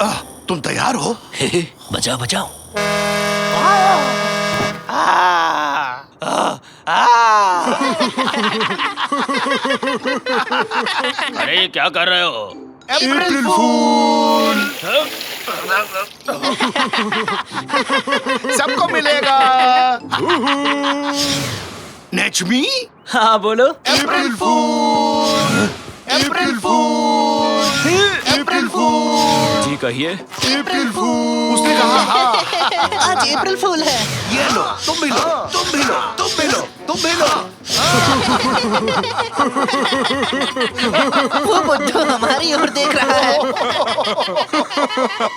तुम तैयार हो? बचाओ बचाओ। अरे क्या कर रहे हो? अप्रैल फूल सबको मिलेगा। नेचमी, हाँ बोलो। अप्रैल फूल, अप्रैल फूल, अप्रैल फूल, जी कहिए। अप्रैल फूल। उसने कहा हाँ। आज अप्रैल फूल है। ये लो, तुम भी लो, तुम भी लो, तुम भी लो, तुम भी लो। वो बुड्ढू हमारी ओर देख रहा है।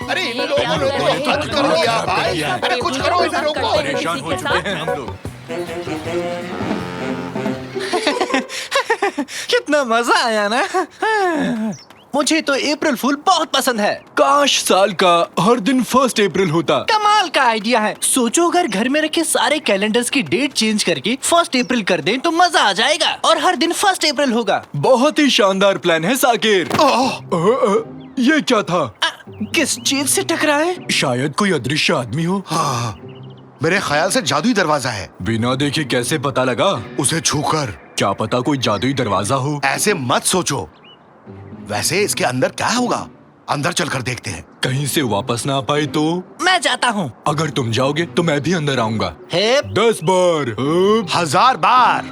अरे इन लोगों ने तो हद कर दिया भाई। अरे कुछ करो, इसे रोको। परेशान हो चुके हैं हम लोग। कितना मजा आया ना। मुझे तो अप्रैल फूल बहुत पसंद है। काश साल का हर दिन 1 अप्रैल होता। कमाल का आइडिया है। सोचो अगर घर में रखे सारे कैलेंडर्स की डेट चेंज करके 1 अप्रैल कर दें तो मजा आ जाएगा और हर दिन 1 अप्रैल होगा। बहुत ही शानदार प्लान है साकिर। ये क्या था? किस चीज से टकराए? शायद कोई अदृश्य आदमी हो। हाँ, मेरे ख्याल से जादुई दरवाजा है। बिना देखे कैसे पता लगा? उसे छूकर। क्या पता कोई जादुई दरवाजा हो। ऐसे मत सोचो। वैसे इसके अंदर क्या होगा? अंदर चलकर देखते हैं। कहीं से वापस ना आ पाए तो? मैं जाता हूँ। अगर तुम जाओगे तो मैं भी अंदर आऊंगा। 10 बार। 1000 बार।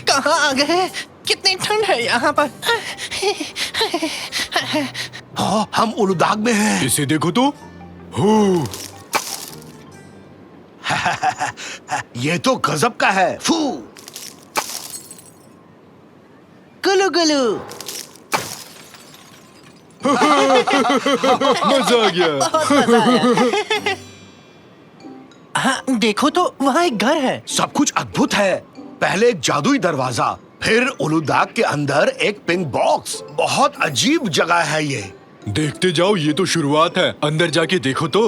कहाँ आ गए? कितनी ठंड है यहाँ पर। हाँ, हम उलुदाग में हैं। इसे देखो तो। हो, ये तो गजब का है। फू। गुलू गुलू। मजा आ गया। बहुत मजा आया। हाँ, देखो तो वहाँ एक घर है। सब कुछ अद्भुत है। पहले एक जादुई दरवाजा, फिर उलुदाग के अंदर एक पिंक बॉक्स। बहुत अजीब जगह है ये। देखते जाओ, ये तो शुरुआत है। अंदर जाके देखो तो।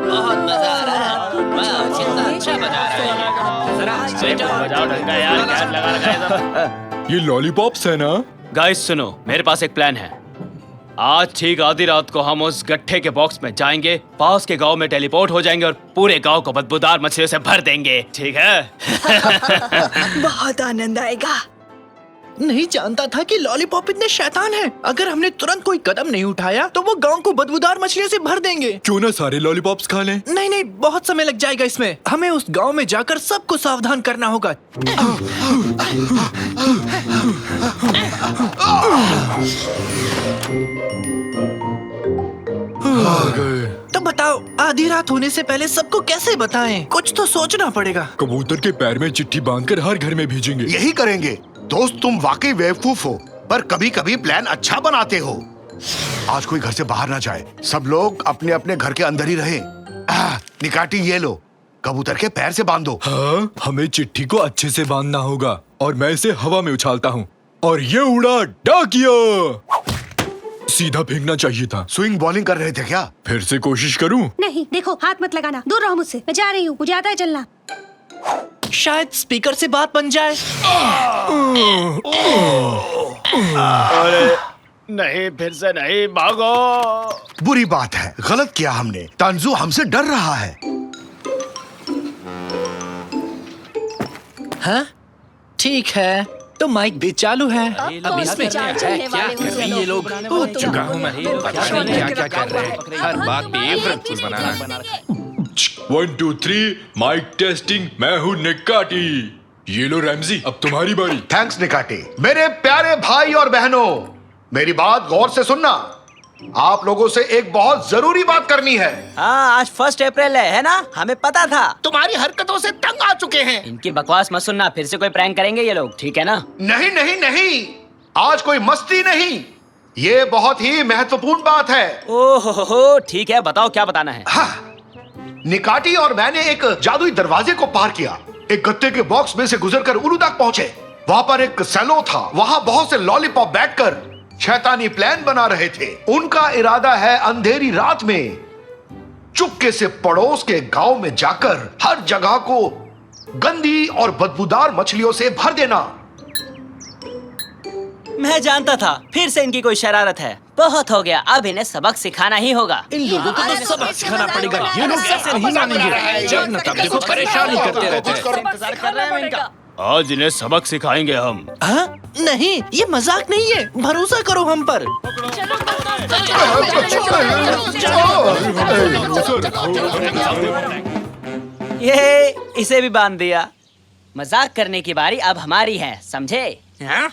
बहुत मजा आ रहा है। वाह, कितना अच्छा बजा रहा है। बजाओ ढंग का यार, क्या लगा रखा है ये लॉलीपॉप्स है ना? गाइस सुनो, मेरे पास एक प्लान है। आज ठीक आधी रात को हम उस गट्ठे के बॉक्स में जाएंगे, पास के गांव में टेलीपोर्ट हो जाएंगे और पूरे गांव को बदबूदार मछलियों से भर देंगे। ठीक है? बहुत आनंद आएगा। नहीं जानता था कि लॉलीपॉप इतने शैतान हैं। अगर हमने तुरंत कोई कदम नहीं उठाया तो वो गांव को बदबूदार मछलियों से भर देंगे। क्यों ना सारे लॉलीपॉप्स खा लें? नहीं नहीं, बहुत समय लग जाएगा इसमें। हमें उस गांव में जाकर सबको सावधान करना होगा। तो बताओ, आधी रात होने से पहले सबको कैसे बताएं? कुछ तो सोचना पड़ेगा। कबूतर के पैर में चिट्ठी बांधकर हर घर में भेजेंगे। यही करेंगे। दोस्त, तुम वाकई बेवकूफ हो, पर कभी कभी प्लान अच्छा बनाते हो। आज कोई घर से बाहर ना जाए। सब लोग अपने अपने घर के अंदर ही रहे। निकाटी, ये लो, कबूतर के पैर से बांधो। हाँ, हमें चिट्ठी को अच्छे से बांधना होगा और मैं इसे हवा में उछालता हूँ और ये उड़ा डाकिया। सीधा फेंकना चाहिए था। स्विंग बॉलिंग कर रहे थे क्या? फिर से कोशिश करूं? नहीं, देखो, हाथ मत लगाना। दूर रहो मुझसे। मैं जा रही हूँ, मुझे आता है चलना। शायद स्पीकर से बात बन जाए। अरे नहीं, फिर से नहीं, भागो। बुरी बात है, गलत किया हमने। तांजू हमसे डर रहा है। हाँ, ठीक है, तो माइक भी चालू है। अब इसमें ये लोग कूद चुका हूँ मैं। पता नहीं क्या क्या कर रहे हैं। हर बात पे अप्रैल फूल बनाना। 1 2 3 माइक टेस्टिंग। मैं हूँ निकाटी। ये लो रैमजी, अब तुम्हारी बारी। थैंक्स निकाटी। मेरे प्यारे भाई और बहनों, मेरी बात गौर से सुनना। आप लोगों से एक बहुत जरूरी बात करनी है। हाँ, आज 1 अप्रैल है ना? हमें पता था। तुम्हारी हरकतों से तंग आ चुके हैं। इनकी बकवास मत सुनना, फिर से कोई प्रैंक करेंगे ये लोग, ठीक है ना? नहीं नहीं नहीं, आज कोई मस्ती नहीं, ये बहुत ही महत्वपूर्ण बात है। ओहो, ठीक है, बताओ क्या बताना है। हाँ, निकाटी और मैंने एक जादुई दरवाजे को पार किया। एक गत्ते के बॉक्स में से गुजरकर उलुदाग पहुंचे। वहां पर एक सैलो था। वहां बहुत से लॉलीपॉप बैठकर शैतानी प्लान बना रहे थे। उनका इरादा है अंधेरी रात में चुपके से पड़ोस के गांव में जाकर हर जगह को गंदी और बदबूदार मछलियों से भर देना। मैं जानता था फिर से इनकी कोई शरारत है। बहुत हो गया, अब इन्हें सबक सिखाना ही होगा। इन लोगों को तो सबक सिखाना पड़ेगा। ये लोग कैसे नहीं मानेंगे? जब न तब देखो परेशान ही करते रहते हैं। इंतजार कर रहे हैं इनका। आज इन्हें सबक सिखाएंगे हम। हाँ? नहीं, ये मजाक नहीं है। भरोसा करो हम पर। ये इसे भी बांध दिया। मजाक करने की बारी अब हमारी है, समझे? हाँ?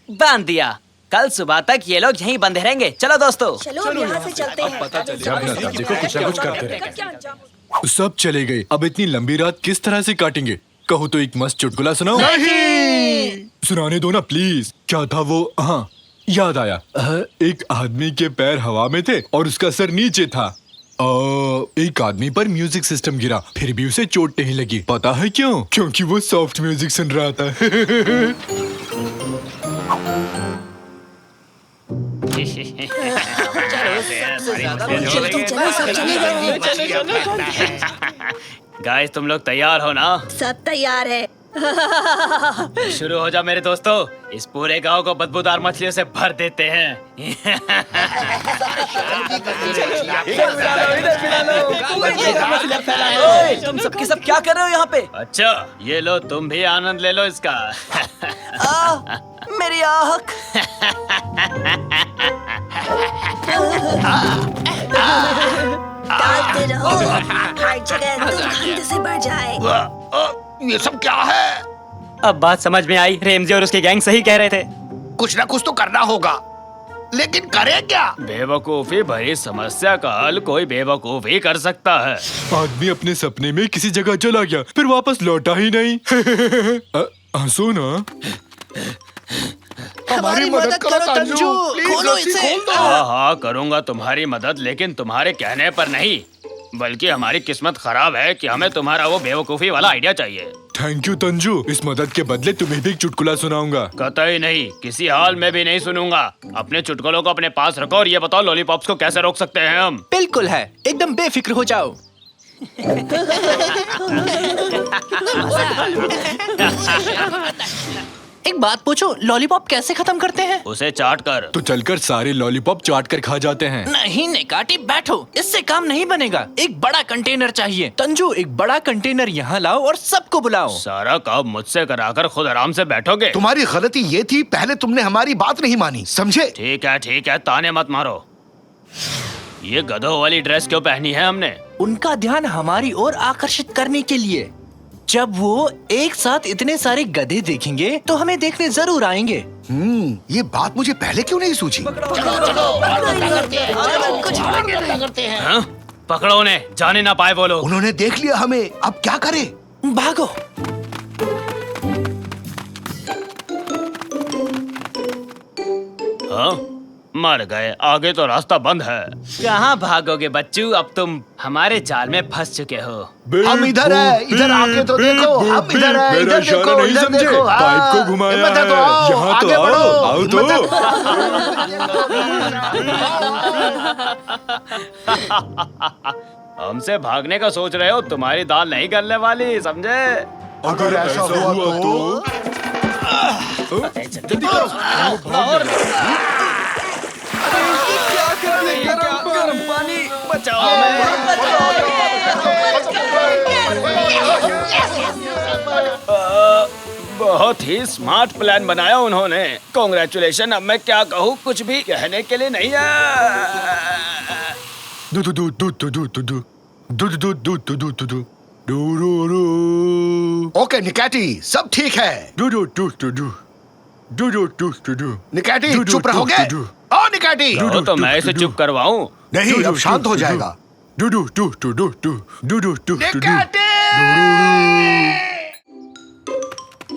बांध दिया। कल सुबह तक ये लोग यहीं बंधे रहेंगे। चलो दोस्तों। चलो अब यहाँ से चलते हैं। जब न तब देखो कुछ न कुछ करते रहते। सब चले गए, अब इतनी लंबी रात किस तरह से काटेंगे? कहो तो एक मस्त चुटकुला सुनाओ। नहीं! सुनाने दो ना प्लीज। क्या था वो? हाँ, याद आया। एक आदमी के पैर हवा में थे और उसका सर नीचे था। एक आदमी पर म्यूजिक सिस्टम गिरा, फिर भी उसे चोट नहीं लगी। पता है क्यों? क्योंकि वो सॉफ्ट म्यूजिक सुन रहा था। चलो सब चले गए। गाइस तुम लोग तैयार हो ना? सब तैयार है। शुरू हो जा मेरे दोस्तों। इस पूरे गांव को बदबूदार मछलियों से भर देते हैं। ओए, तुम सबके सब क्या कर रहे हो यहाँ पे? अच्छा, ये लो, तुम भी आनंद ले लो इसका। मेरी आँख। डालते रहो, हर जगह दुर्गंध से भर जाए। ये सब क्या है? अब बात समझ में आई। रेमजी और उसकी गैंग सही कह रहे थे। कुछ ना कुछ तो करना होगा, लेकिन करें क्या? बेवकूफी भरी समस्या का हल कोई बेवकूफ ही कर सकता है। आदमी अपने सपने में किसी जगह चला गया, फिर वापस लौटा ही नहीं। हंसो ना। हमारी मदद करो तंजू। खोलो इसे। हाँ हाँ करूँगा तुम्हारी मदद, लेकिन तुम्हारे कहने पर नहीं, बल्कि हमारी किस्मत खराब है कि हमें तुम्हारा वो बेवकूफी वाला आइडिया चाहिए। थैंक यू तंजू, इस मदद के बदले तुम्हें भी एक चुटकुला सुनाऊंगा। कतई नहीं, किसी हाल में भी नहीं सुनूंगा। अपने चुटकुलों को अपने पास रखो और ये बताओ लॉलीपॉप्स को कैसे रोक सकते हैं हम? बिल्कुल है, एकदम बेफिक्र हो जाओ। एक बात पूछो, लॉलीपॉप कैसे खत्म करते हैं? उसे चाट कर। तो चलकर सारे लॉलीपॉप चाट कर खा जाते हैं। नहीं नेकाटी, बैठो, इससे काम नहीं बनेगा। एक बड़ा कंटेनर चाहिए। तंजू, एक बड़ा कंटेनर यहाँ लाओ और सबको बुलाओ। सारा काम मुझसे कराकर खुद आराम से बैठोगे? तुम्हारी गलती ये थी, पहले तुमने हमारी बात नहीं मानी, समझे? ठीक है, ताने मत मारो। ये गधों वाली ड्रेस क्यों पहनी है हमने? उनका ध्यान हमारी ओर आकर्षित करने के लिए। जब वो एक साथ इतने सारे गधे देखेंगे तो हमें देखने जरूर आएंगे। ये बात मुझे पहले क्यों नहीं सूझी? हाँ? पकड़ो उन्हें, जाने ना पाए वो लोग। उन्होंने देख लिया हमें, अब क्या करें? भागो। हाँ? मर गए, आगे तो रास्ता बंद है। कहाँ भागोगे बच्चू, अब तुम हमारे जाल में फंस चुके हो। हम इधर है, इधर आके तो देखो, हम इधर है, मेरा इधर इशारा देखो, नहीं इधर समझे? देखो। पाइप को घुमाया हिम्मत है तो है। आओ, यहाँ तो आगे आओ, बढ़ो, आओ तो। हिम्मत है। हमसे भागने का सोच रहे हो? तुम्हारी दाल नहीं गलने वाली, समझे? अगर ऐसा हुआ तो जल्दी करो। बहुत ही स्मार्ट प्लान बनाया उन्होंने। कांग्रेचुलेशन। अब मैं क्या कहूँ, कुछ भी कहने के लिए नहीं है। ओके निकैटी, सब ठीक है। निकैटी चुप रहोगे? ओ निकैटी, तो मैं इसे चुप करवाऊं? नहीं, अब शांत हो जाएगा।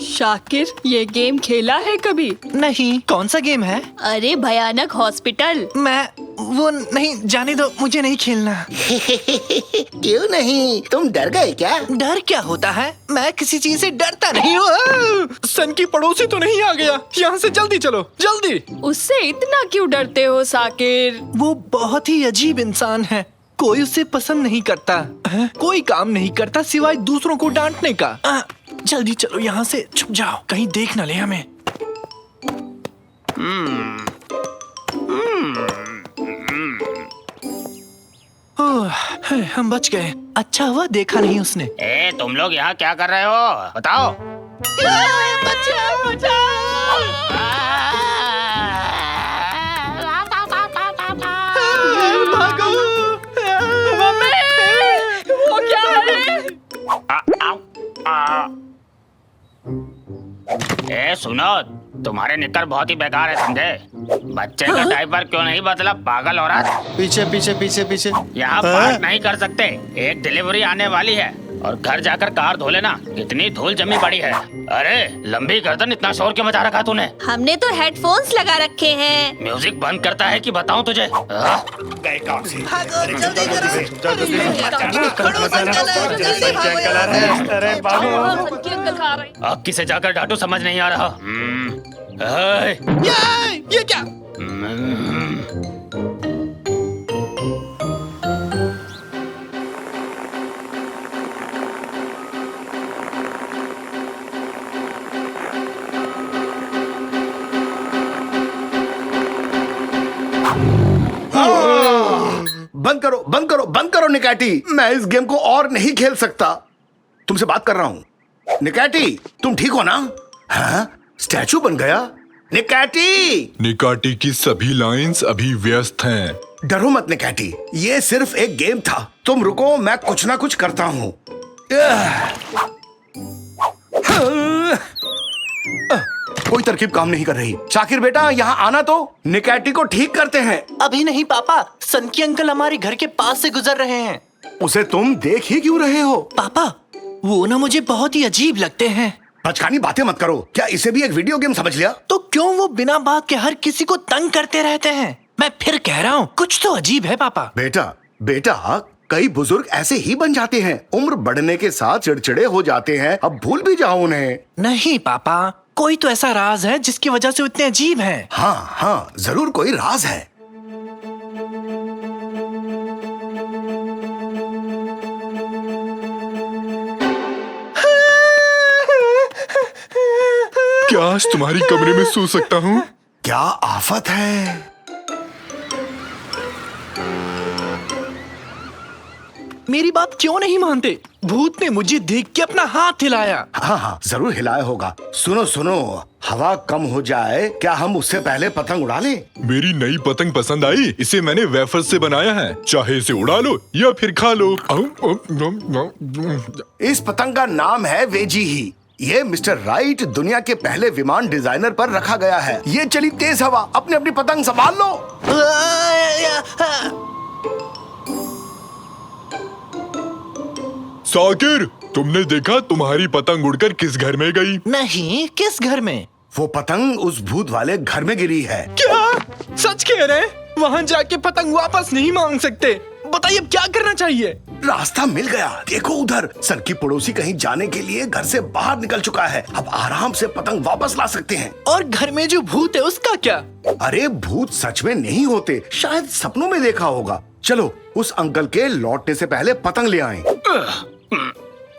शाकिर, ये गेम खेला है कभी? नहीं, कौन सा गेम है? अरे भयानक हॉस्पिटल। मैं वो नहीं, जाने दो, मुझे नहीं खेलना। क्यों नहीं? तुम डर गए क्या? डर क्या होता है? मैं किसी चीज से डरता नहीं हूँ। सन की पड़ोसी तो नहीं आ गया? यहाँ से जल्दी चलो, जल्दी। उससे इतना क्यों डरते हो साकिर? वो बहुत ही अजीब इंसान है। कोई उसे पसंद नहीं करता। कोई काम नहीं करता सिवाय दूसरों को डांटने का। जल्दी चलो यहाँ से, छुप जाओ, कहीं देख न ले हमें। हम बच गए। अच्छा हुआ देखा नहीं उसने। तुम लोग यहाँ क्या कर रहे हो बताओ। सुनो, तुम्हारे निक्कर बहुत ही बेकार है समझे। बच्चे का डायपर क्यों नहीं बदला पागल औरत। पीछे पीछे पीछे पीछे। यहाँ बात नहीं कर सकते, एक डिलीवरी आने वाली है और घर जाकर कार धो लेना, कितनी धूल जमी पड़ी है। अरे लंबी गर्दन, इतना शोर क्यों मचा रखा तूने। हमने तो हेडफोन्स लगा रखे हैं। म्यूजिक बंद करता है कि बताऊं तुझे। अब किसे जाकर डांटू समझ नहीं आ रहा। ये क्या? बंद करो निकैटी। मैं इस गेम को और नहीं खेल सकता। तुमसे बात कर रहा हूँ। निकैटी, तुम ठीक हो ना? हाँ? स्टैचू बन गया? निकैटी! निकाटी की सभी लाइंस अभी व्यस्त हैं। डरो मत निकैटी, ये सिर्फ एक गेम था। तुम रुको, मैं कुछ ना कुछ करता हूँ। कोई तरकीब काम नहीं कर रही। शाकिर बेटा, यहाँ आना तो निकैटी को ठीक करते हैं। अभी नहीं पापा, सनकी अंकल हमारे घर के पास से गुजर रहे हैं। उसे तुम देख ही क्यों रहे हो? पापा, वो ना मुझे बहुत ही अजीब लगते हैं। बचकानी बातें मत करो। क्या इसे भी एक वीडियो गेम समझ लिया? तो क्यों वो बिना बात के हर किसी को तंग करते रहते हैं? मैं फिर कह रहा हूँ, कुछ तो अजीब है पापा। बेटा, कई बुजुर्ग ऐसे ही बन जाते हैं। उम्र बढ़ने के साथ चिड़चिड़े हो जाते हैं। अब भूल भी जाओ उन्हें। नहीं पापा, कोई तो ऐसा राज है जिसकी वजह से वो इतने अजीब हैं। हाँ, जरूर कोई राज है। क्या आज तुम्हारी कमरे में सो सकता हूँ? क्या आफत है। मेरी बात क्यों नहीं मानते? भूत ने मुझे देख के अपना हाथ हिलाया। हाँ, जरूर हिलाया होगा। सुनो, हवा कम हो जाए, क्या हम उससे पहले पतंग उड़ा लें? मेरी नई पतंग पसंद आई? इसे मैंने वेफर से बनाया है, चाहे इसे उड़ा लो या फिर खा लो। इस पतंग का नाम है वेजी ही। ये मिस्टर राइट दुनिया के पहले विमान डिजाइनर पर रखा गया है। ये चली तेज हवा, अपनी पतंग संभाल लो। साकिर, तुमने देखा तुम्हारी पतंग उड़कर किस घर में गई? नहीं, किस घर में? वो पतंग उस भूत वाले घर में गिरी है। क्या? सच कह रहे? वहाँ जाके पतंग वापस नहीं मांग सकते। बताइए अब क्या करना चाहिए? रास्ता मिल गया। देखो उधर, सर की पड़ोसी कहीं जाने के लिए घर से बाहर निकल चुका है। अब आराम से पतंग वापस ला सकते हैं। और घर में जो भूत है उसका क्या? अरे भूत सच में नहीं होते, शायद सपनों में देखा होगा। चलो उस अंकल के लौटने से पहले पतंग ले आएं।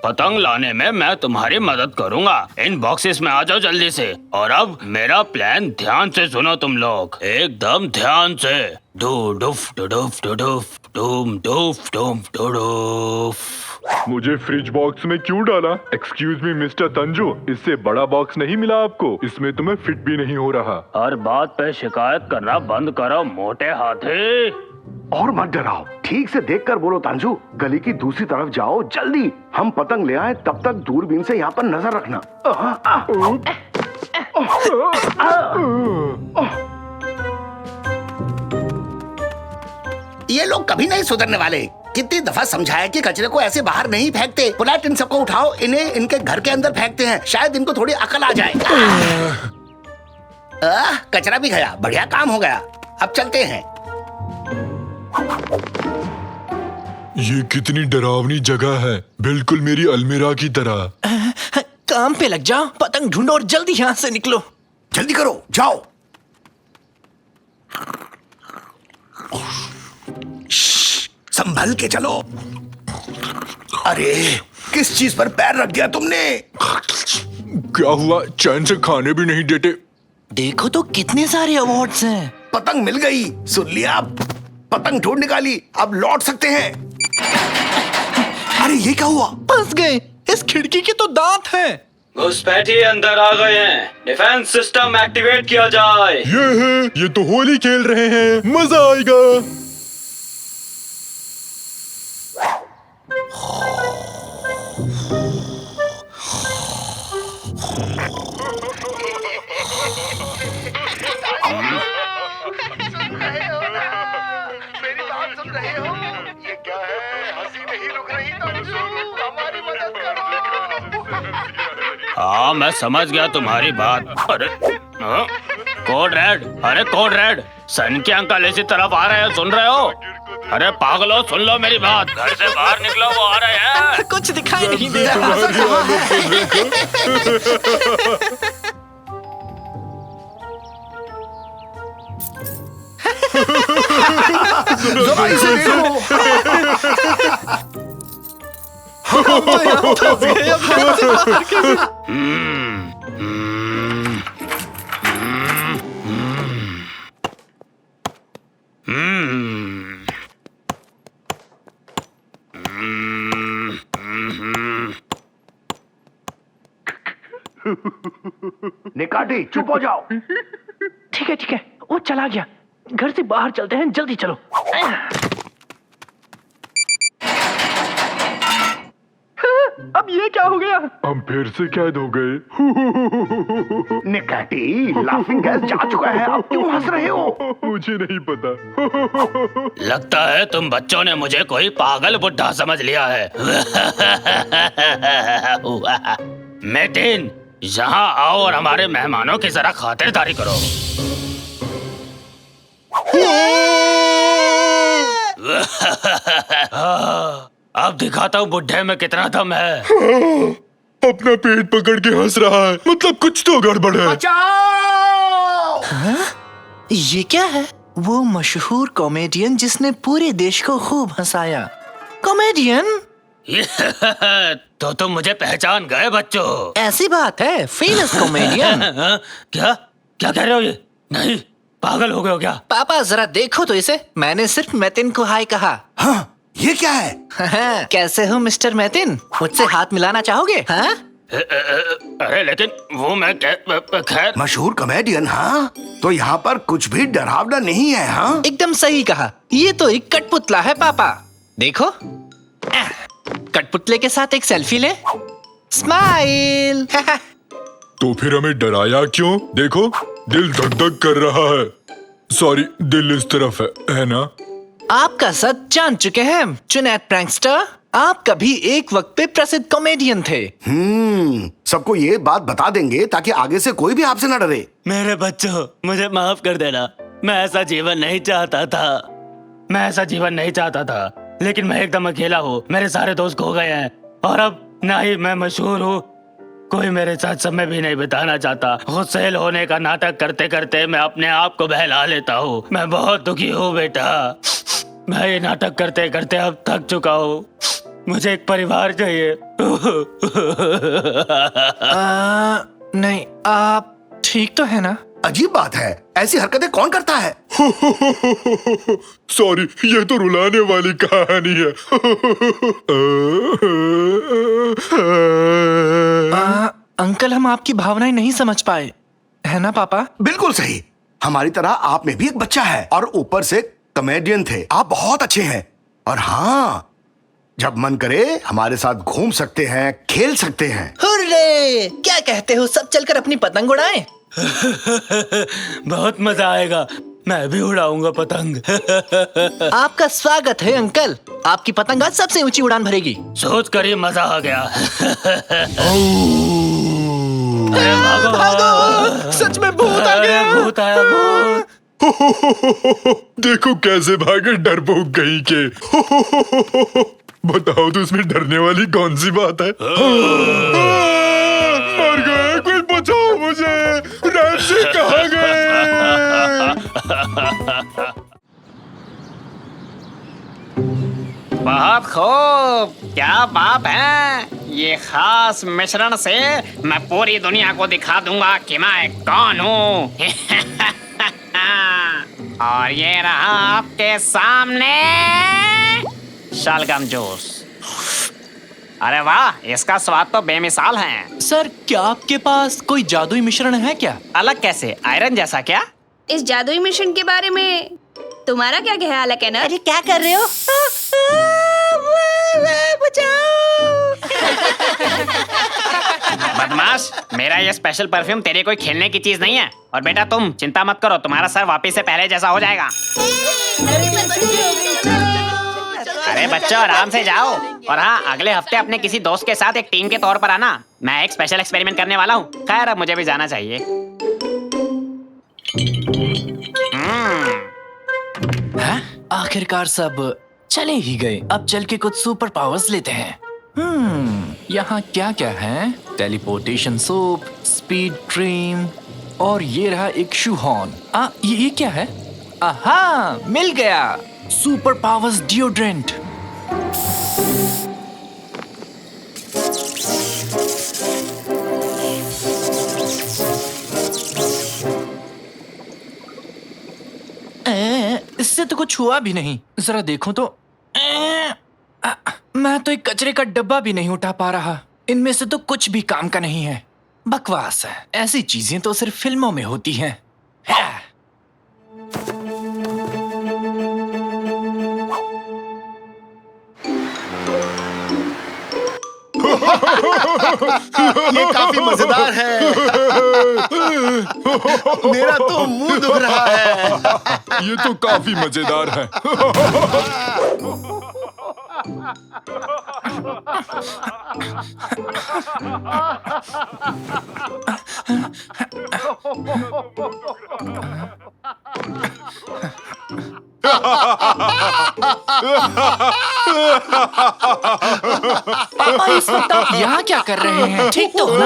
पतंग लाने में मैं तुम्हारी मदद करूंगा। इन बॉक्सेस में आ जाओ जल्दी से। और अब मेरा प्लान ध्यान से सुनो तुम लोग, एकदम ध्यान से। डू डुफ डू डुफ डू डुफ डूम डुफ डूम डू डुफ। मुझे फ्रिज बॉक्स में क्यों डाला? एक्सक्यूज मी मिस्टर तंजू, इससे बड़ा बॉक्स नहीं मिला आपको? इसमें तुम्हें फिट भी नहीं हो रहा। हर बात पे शिकायत करना बंद करो मोटे हाथी। और मत डराओ, ठीक से देखकर बोलो तांजू। गली की दूसरी तरफ जाओ जल्दी। हम पतंग ले आए, तब तक दूरबीन से यहाँ पर नजर रखना। ये लोग कभी नहीं सुधरने वाले। कितनी दफा समझाया कि कचरे को ऐसे बाहर नहीं फेंकते। पुलाट, इन सबको उठाओ, इन्हें इनके घर के अंदर फेंकते हैं। शायद इनको थोड़ी अकल आ जाए। कचरा भी गया, बढ़िया काम हो गया। अब चलते हैं। ये कितनी डरावनी जगह है, बिल्कुल मेरी अलमीरा की तरह। काम पे लग जाओ, पतंग ढूंढो और जल्दी यहाँ से निकलो। जल्दी करो, जाओ। संभल के चलो। अरे किस चीज पर पैर रख दिया तुमने? क्या हुआ? चैन से खाने भी नहीं देते। देखो तो कितने सारे अवार्ड्स हैं। पतंग मिल गई, सुन लिया? पतंग ढूंढ निकाली, अब लौट सकते हैं। अरे ये क्या हुआ? फंस गए। इस खिड़की के तो दांत हैं। घुसपैठिए अंदर आ गए हैं। डिफेंस सिस्टम एक्टिवेट किया जाए। ये तो होली खेल रहे हैं, मजा आएगा। मेरी बात सुन रहे हो? ये क्या है? हंसी नहीं रुक रही तो हमारी मदद करो। हाँ मैं समझ गया तुम्हारी बात। अरे हाँ? कोड रेड, अरे कोड रेड, सन के अंकल इसी तरफ आ रहे हैं, सुन रहे हो? अरे पागलो सुन लो मेरी बात, घर से बाहर निकलो, वो आ रहे हैं। कुछ दिखाई नहीं दे रहा। जरा इसे देखो। निकाटी चुप हो जाओ। ठीक है, वो चला गया। घर से बाहर चलते हैं, जल्दी चलो। अब ये क्या हो गया? हम फिर से कैद हो गए। निकाटी, लाफिंग गैस जा चुका है, अब क्यों हंस रहे हो? मुझे नहीं पता। लगता है तुम बच्चों ने मुझे कोई पागल बुड्ढा समझ लिया है। मेटिन, यहाँ आओ और हमारे मेहमानों की जरा खातिरदारी करो। अब दिखाता हूँ बुड्ढे में कितना दम है। अपना पेट पकड़ के हंस रहा है, मतलब कुछ तो गड़बड़ है। बचाओ! ये क्या है? वो मशहूर कॉमेडियन जिसने पूरे देश को खूब हंसाया। कॉमेडियन? तो तुम मुझे पहचान गए बच्चों? ऐसी बात है, फेमस कॉमेडियन। क्या क्या कह रहे हो ये? नहीं, पागल हो गए हो क्या? पापा जरा देखो तो इसे। मैंने सिर्फ मैतिन को हाय कहा। हाँ ये क्या है? कैसे हो मिस्टर मैतिन? मुझसे हाथ मिलाना चाहोगे? हाँ? अरे लेकिन वो मैं खैर। मशहूर कॉमेडियन? हाँ तो यहाँ पर कुछ भी डरावना नहीं है। हाँ एकदम सही कहा। ये तो एक कठपुतला है पापा। देखो, कठपुतले के साथ एक सेल्फी ले। स्माइल। तो फिर हमें डराया क्यों? देखो, दिल धक धक कर रहा है। सॉरी, दिल इस तरफ है ना? आपका सच जान चुके हैं जुनैद प्रैंकस्टर। आप कभी एक वक्त पे प्रसिद्ध कॉमेडियन थे। सबको ये बात बता देंगे ताकि आगे से कोई भी आपसे न डरे। मेरे बच्चों, मुझे माफ कर देना। मैं ऐसा जीवन नहीं चाहता था। लेकिन मैं एकदम अकेला हूँ। मेरे सारे दोस्त खो गए हैं और अब ना ही मैं मशहूर हूँ, कोई मेरे साथ समय भी नहीं बिताना चाहता। गुस्सैल होने का नाटक करते करते मैं अपने आप को बहला लेता हूँ। मैं बहुत दुखी हूँ बेटा। मैं ये नाटक करते करते अब थक चुका हूँ। मुझे एक परिवार चाहिए। नहीं, आप ठीक तो है ना? अजीब बात है, ऐसी हरकतें कौन करता है? सॉरी, ये तो रुलाने वाली कहानी है। अंकल, हम आपकी भावनाएं नहीं समझ पाए, है ना पापा? बिल्कुल सही। हमारी तरह आप में भी एक बच्चा है और ऊपर से कॉमेडियन थे। आप बहुत अच्छे हैं और हाँ, जब मन करे हमारे साथ घूम सकते हैं, खेल सकते हैं। हुर्रे! क्या कहते हो, सब चलकर अपनी पतंग उड़ाएं? बहुत मजा आएगा। मैं भी उड़ाऊंगा पतंग। आपका स्वागत है अंकल। आपकी पतंग आज सबसे ऊंची उड़ान भरेगी। सोच कर ही मजा आ गया। भागो! सच में भूत आ गया। भूत आया, भूत। देखो कैसे भागे डरपोक कहीं के। बताओ तो इसमें डरने वाली कौन सी बात है? मर गए, कोई बचाओ मुझे। नैन्सी कहाँ गए? बहुत खूब, क्या बात है। ये खास मिश्रण से मैं पूरी दुनिया को दिखा दूंगा कि मैं कौन हूँ। और ये रहा आपके सामने शलगम जूस। अरे वाह, इसका स्वाद तो बेमिसाल है। सर, क्या आपके पास कोई जादुई मिश्रण है क्या? अलग कैसे, आयरन जैसा क्या? इस जादुई मिशन के बारे में तुम्हारा क्या ख्याल है कैनर? अरे क्या कर रहे हो? बदमाश, मेरा ये स्पेशल परफ्यूम तेरे कोई खेलने की चीज नहीं है। और बेटा तुम चिंता मत करो, तुम्हारा सर वापिस से पहले जैसा हो जाएगा। अरे बच्चों, आराम से जाओ। और हाँ, अगले हफ्ते अपने किसी दोस्त के साथ एक टीम के तौर पर आना। मैं एक स्पेशल एक्सपेरिमेंट करने वाला हूँ। खैर, अब मुझे भी जाना चाहिए। आखिरकार सब चले ही गए। अब चल के कुछ सुपर पावर्स लेते हैं। यहाँ क्या क्या है? टेलीपोर्टेशन सोप, स्पीड ड्रीम, और ये रहा एक शू हॉर्न। ये क्या है? आहा, मिल गया, सुपर पावर्स डिओड्रेंट। इससे तो कुछ हुआ भी नहीं। जरा देखो तो। मैं तो एक कचरे का डब्बा भी नहीं उठा पा रहा। इनमें से तो कुछ भी काम का नहीं है। बकवास है। ऐसी चीजें तो सिर्फ फिल्मों में होती हैं। ये काफी मजेदार है। मेरा तो मुंह दुख रहा है। ये तो काफी मजेदार है। पापा, इस वक्त आप यहाँ क्या कर रहे हैं? ठीक तो हो ना?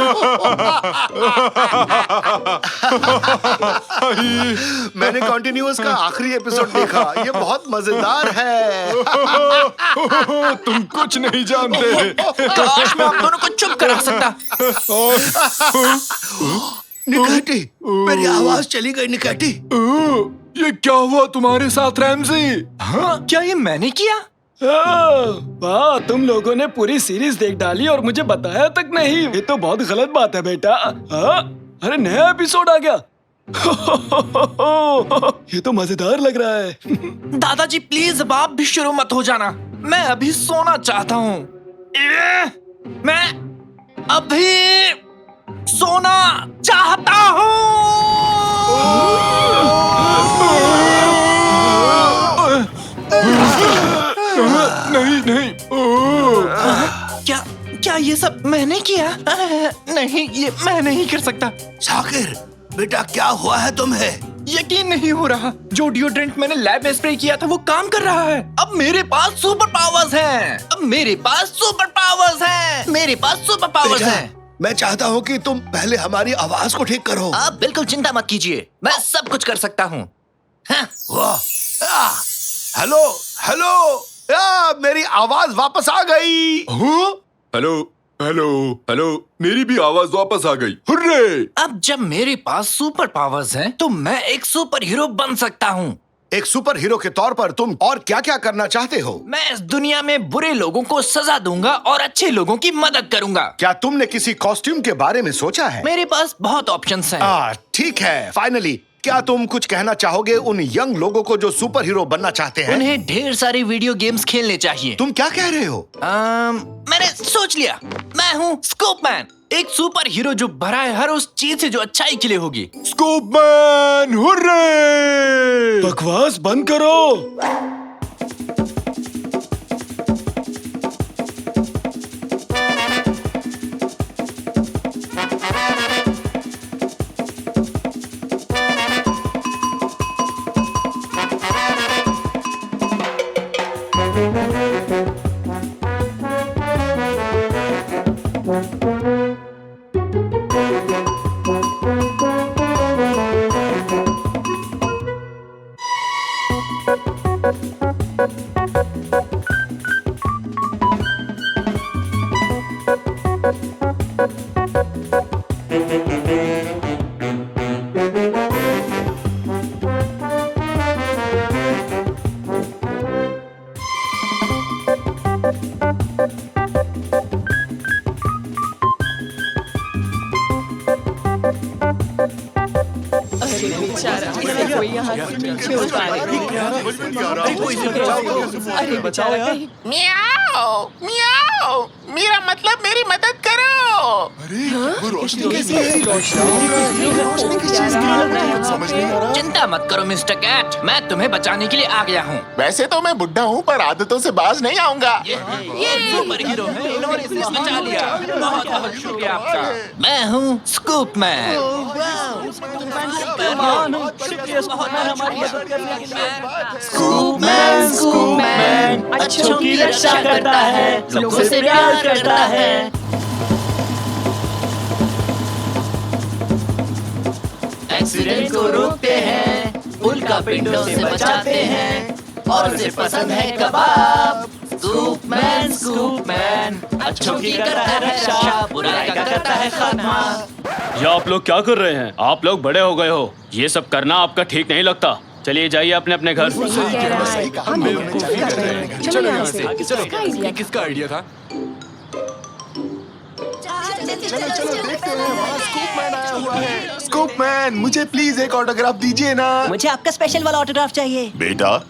मैंने कॉन्टिन्यूअस का आखिरी एपिसोड देखा। ये बहुत मजेदार है। तुम कुछ नहीं जानते। काश मैं आप दोनों को चुप करा सकता। निकैटी, मेरी आवाज चली गई। निकैटी, ये क्या हुआ तुम्हारे साथ रैमजी? हाँ, क्या ये मैंने किया? वाह, तुम लोगों ने पूरी सीरीज देख डाली और मुझे बताया तक नहीं। ये तो बहुत गलत बात है बेटा। अरे नया एपिसोड आ गया। ये तो मजेदार लग रहा है। दादाजी प्लीज, अब आप भी शुरू मत हो जाना। मैं अभी सोना चाहता हूँ। मैं अभी सोना चाहता हूँ। नहीं नहीं। क्या क्या ये सब मैंने किया? नहीं, ये मैं नहीं कर सकता। शाकिर बेटा, क्या हुआ है तुम्हें? यकीन नहीं हो रहा। जो डिओड्रेंट मैंने लैब में स्प्रे किया था वो काम कर रहा है। अब मेरे पास सुपर पावर्स हैं। अब मेरे पास सुपर पावर्स हैं। मेरे पास सुपर पावर्स हैं। मैं चाहता हूँ कि तुम पहले हमारी आवाज को ठीक करो। आप बिल्कुल चिंता मत कीजिए, मैं सब कुछ कर सकता हूँ। वाह! हेलो हेलो, मेरी आवाज वापस आ गई। हेलो हेलो हेलो, मेरी भी आवाज वापस आ गई। हुर्रे! अब जब मेरे पास सुपर पावर्स हैं, तो मैं एक सुपर हीरो बन सकता हूँ। एक सुपर हीरो के तौर पर तुम और क्या क्या करना चाहते हो? मैं इस दुनिया में बुरे लोगों को सजा दूंगा और अच्छे लोगों की मदद करूंगा। क्या तुमने किसी कॉस्ट्यूम के बारे में सोचा है? मेरे पास बहुत ऑप्शंस हैं। ठीक है। फाइनली, क्या तुम कुछ कहना चाहोगे उन यंग लोगों को जो सुपर हीरो बनना चाहते हैं? उन्हें ढेर सारी वीडियो गेम्स खेलने चाहिए। तुम क्या कह रहे हो? मैंने सोच लिया। मैं हूँ स्कूपमैन, एक सुपर हीरो जो भरा है हर उस चीज से जो अच्छाई के लिए होगी। स्कूपमैन, हुर्रे! बकवास बंद करो। कोई यहाँ से नीचे उतार अरे बेचारा कहीं मियाओ मियाओ मेरा मतलब मेरी मदद करो। चिंता मत करो मिस्टर कैट, मैं तुम्हें बचाने के लिए आ गया हूँ। वैसे तो मैं बुढ़ा हूँ पर आदतों से बाज नहीं आऊंगा। ये सुपर हीरो है, इन्होंने इसे बचा लिया। बहुत बहुत शुक्रिया आपका। मैं हूँ स्कूप मैन। स्कूप मैन अच्छों की रक्षा करता है, लोगों से प्यार करता है। एक्सीडेंट को रोकते हैं, उल्का पिंडों से बचाते हैं, और उसे पसंद है कबाब। स्कूप मैन अच्छों की करता है रक्षा, बुराई का करता है खात्मा। ये आप लोग क्या कर रहे हैं? आप लोग बड़े हो गए हो, ये सब करना आपका ठीक नहीं लगता। चलिए जाइए अपने अपने घर। चलो यहाँ से, चलो। ये किसका आइडिया था? स्कूप मैन मुझे प्लीज एक ऑटोग्राफ दीजिए ना। मुझे आपका स्पेशल वाला ऑटोग्राफ चाहिए। बेटा,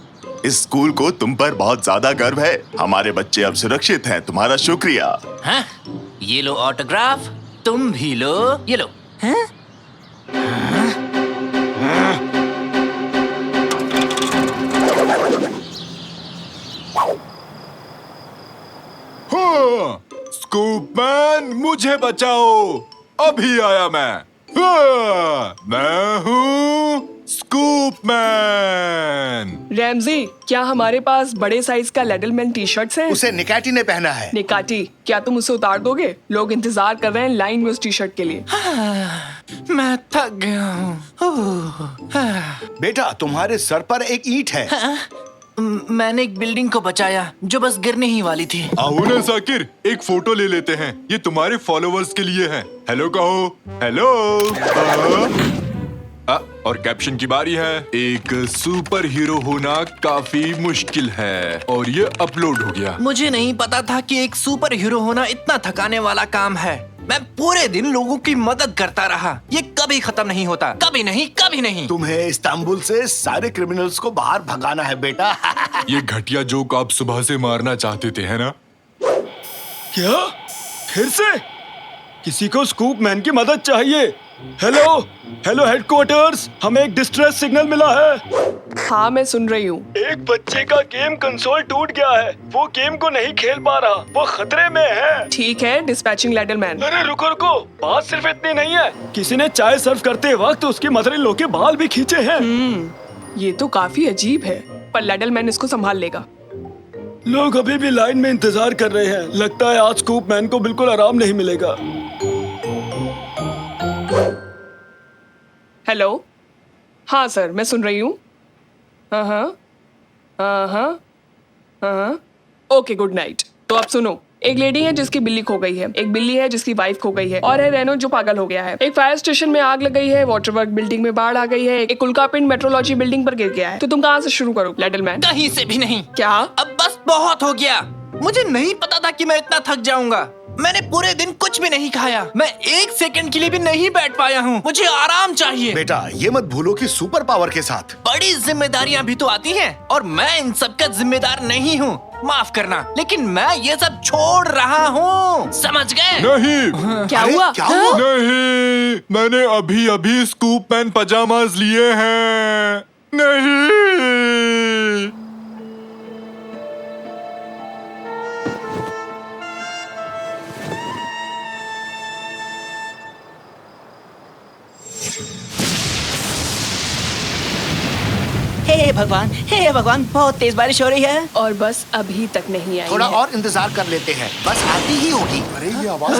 इस स्कूल को तुम पर बहुत ज्यादा गर्व है। हमारे बच्चे अब सुरक्षित हैं। तुम्हारा शुक्रिया। हाँ? ये लो ऑटोग्राफ, तुम भी लो, ये लो। हाँ? स्कूप मैन मुझे बचाओ, अभी आया मैं। मैं हूँ स्कूप मैन। रैमजी, क्या हमारे पास बड़े साइज का लेडलमैन टी शर्ट्स हैं? उसे निकाटी ने पहना है। निकाटी, क्या तुम उसे उतार दोगे? लोग इंतजार कर रहे हैं लाइन में उस टी शर्ट के लिए। मैं थक गया हूँ। बेटा, तुम्हारे सर पर एक ईंट है। मैंने एक बिल्डिंग को बचाया जो बस गिरने ही वाली थी। आओ ना साकिर, एक फोटो ले लेते हैं। ये तुम्हारे फॉलोवर्स के लिए है। हेलो कहो। हेलो। और कैप्शन की बारी है। एक सुपर हीरो होना काफी मुश्किल है, और ये अपलोड हो गया। मुझे नहीं पता था कि एक सुपर हीरो होना इतना थकाने वाला काम है। मैं पूरे दिन लोगों की मदद करता रहा। ये कभी खत्म नहीं होता, कभी नहीं, कभी नहीं। तुम्हें इस्तांबुल से सारे क्रिमिनल्स को बाहर भगाना है बेटा। ये घटिया जोक आप सुबह से मारना चाहते थे, है ना? क्या? फिर से? किसी को स्कूप मैन की मदद चाहिए। हेलो हेलो हेडक्वार्टर्स, हमें एक डिस्ट्रेस सिग्नल मिला है। हाँ, मैं सुन रही हूँ। एक बच्चे का गेम कंसोल टूट गया है। वो गेम को नहीं खेल पा रहा, वो खतरे में है। ठीक है, डिस्पैचिंग लेडलमैन। अरे रुको रुको, बात सिर्फ इतनी नहीं है। किसी ने चाय सर्व करते वक्त उसकी मदर इन लॉ के बाल भी खींचे हैं। ये तो काफी अजीब है, पर लेडलमैन इसको संभाल लेगा। लोग अभी भी लाइन में इंतजार कर रहे हैं। लगता है आज स्कूप मैन को बिल्कुल आराम नहीं मिलेगा। हेलो, हाँ सर, मैं सुन रही हूँ। हाँ, ओके, गुड नाइट। तो अब सुनो, एक लेडी है जिसकी बिल्ली खो गई है, एक बिल्ली है जिसकी वाइफ खो गई है, और है रेनो जो पागल हो गया है। एक फायर स्टेशन में आग लग गई है, वाटर वर्क बिल्डिंग में बाढ़ आ गई है, एक उल्कापिंड मेट्रोलॉजी बिल्डिंग पर गिर गया है। तो तुम कहाँ से शुरू करो लेडलमैन? कहीं से भी नहीं। क्या? अब बस बहुत हो गया। मुझे नहीं पता था कि मैं इतना थक जाऊंगा। मैंने पूरे दिन कुछ भी नहीं खाया। मैं एक सेकंड के लिए भी नहीं बैठ पाया हूँ। मुझे आराम चाहिए। बेटा, ये मत भूलो कि सुपर पावर के साथ बड़ी जिम्मेदारियाँ भी तो आती हैं, और मैं इन सब का जिम्मेदार नहीं हूँ। माफ करना, लेकिन मैं ये सब छोड़ रहा हूँ। समझ गए? नहीं। क्या हुआ? नहीं, मैंने अभी अभी स्कूप मैन पजामाज लिए हैं। नहीं। हे भगवान, बहुत तेज बारिश हो रही है। और बस अभी तक नहीं आई थोड़ा है। और इंतजार कर लेते हैं, बस आती ही होगी। अरे ये आवाज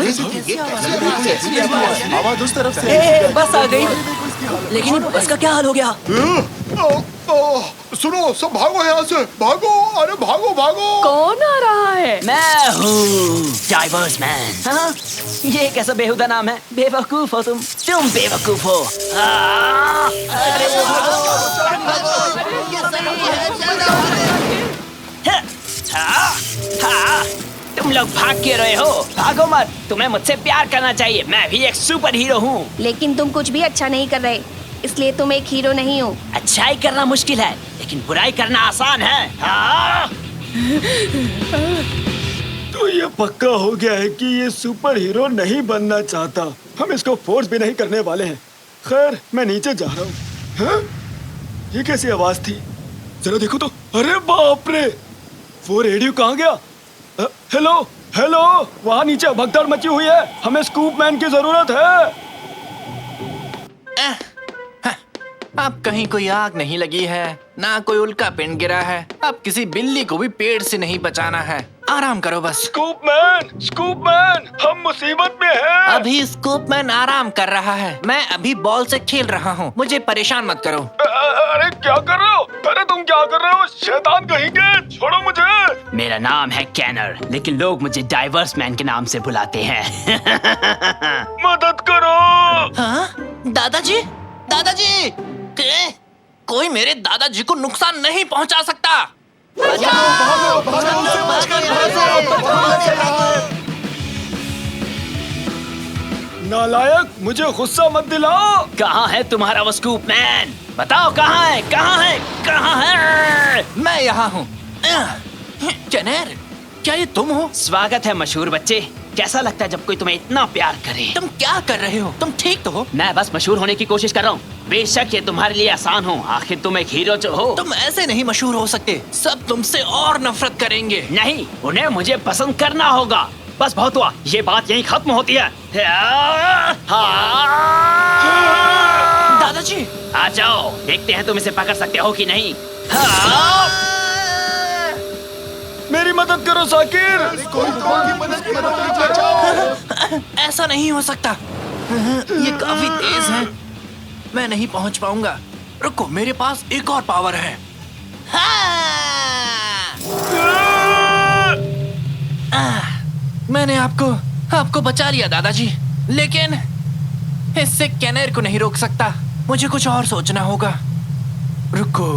आवाज उस तरफ से। बस आ गई, लेकिन बस का क्या हाल हो गया? सुनो, सब भागो यहाँ से, भागो, अरे भागो भागो। कौन आ रहा है? मैं हूँ डाइवर्स मैन। हाँ? ये कैसा बेहुदा नाम है? बेवकूफ हो तुम बेवकूफ हो। अरे तुम लोग भाग के रहे हो। भागो मत, तुम्हें मुझसे प्यार करना चाहिए। मैं भी एक सुपर हीरो हूँ। लेकिन तुम कुछ भी अच्छा नहीं कर रहे, इसलिए तुम एक हीरो नहीं हो। अच्छाई करना मुश्किल है, लेकिन बुराई करना आसान है। तो ये पक्का हो गया है कि ये सुपर हीरो नहीं बनना चाहता। हम इसको फोर्स भी नहीं करने वाले हैं। खैर, मैं नीचे जा रहा हूँ। हाँ? ये कैसी आवाज थी? जरा देखो तो। अरे बाप रे, वो रेडियो कहाँ गया? हेलो हेलो, वहाँ नीचे भगदड़ मची हुई है। हमें स्कूप मैन की जरूरत है। अब कहीं कोई आग नहीं लगी है, ना कोई उल्का पिंड गिरा है। अब किसी बिल्ली को भी पेड़ से नहीं बचाना है। आराम करो बस। स्कूप मैन, हम मुसीबत में हैं। अभी स्कूप मैन आराम कर रहा है। मैं अभी बॉल से खेल रहा हूँ। मुझे परेशान मत करो। अरे क्या कर रहे हो? अरे तुम क्या कर रहे हो? शैतान कहेंगे, छोड़ो मुझे। मेरा नाम है कैनर, लेकिन लोग मुझे डाइवर्स मैन के नाम से बुलाते हैं। मदद करो। हाँ? दादाजी, दादाजी, कोई मेरे दादाजी को नुकसान नहीं पहुंचा सकता। नालायक, मुझे गुस्सा मत दिलाओ। कहाँ है तुम्हारा वो स्कूप मैन? बताओ कहाँ है, कहाँ है, कहाँ है? मैं यहाँ हूँ। कैनर, क्या ये तुम हो? स्वागत है मशहूर बच्चे। कैसा लगता है जब कोई तुम्हें इतना प्यार करे? तुम क्या कर रहे हो? तुम ठीक तो हो? मैं बस मशहूर होने की कोशिश कर रहा हूँ। बेशक ये तुम्हारे लिए आसान हो, आखिर तुम एक हीरो जो हो। तुम ऐसे नहीं मशहूर हो सकते। सब तुमसे और नफरत करेंगे। नहीं, उन्हें मुझे पसंद करना होगा। बस बहुत हुआ, ये बात यहीं खत्म होती है। दादाजी, आ जाओ, देखते हैं तुम इसे पकड़ सकते हो कि नहीं। मेरी मदद करो साकिर। ऐसा नहीं हो सकता। ये काफी तेज है, मैं नहीं पहुंच पाऊंगा। रुको, मेरे पास एक और पावर है। मैंने आपको बचा लिया दादाजी, लेकिन इससे कैनर को नहीं रोक सकता। मुझे कुछ और सोचना होगा। रुको,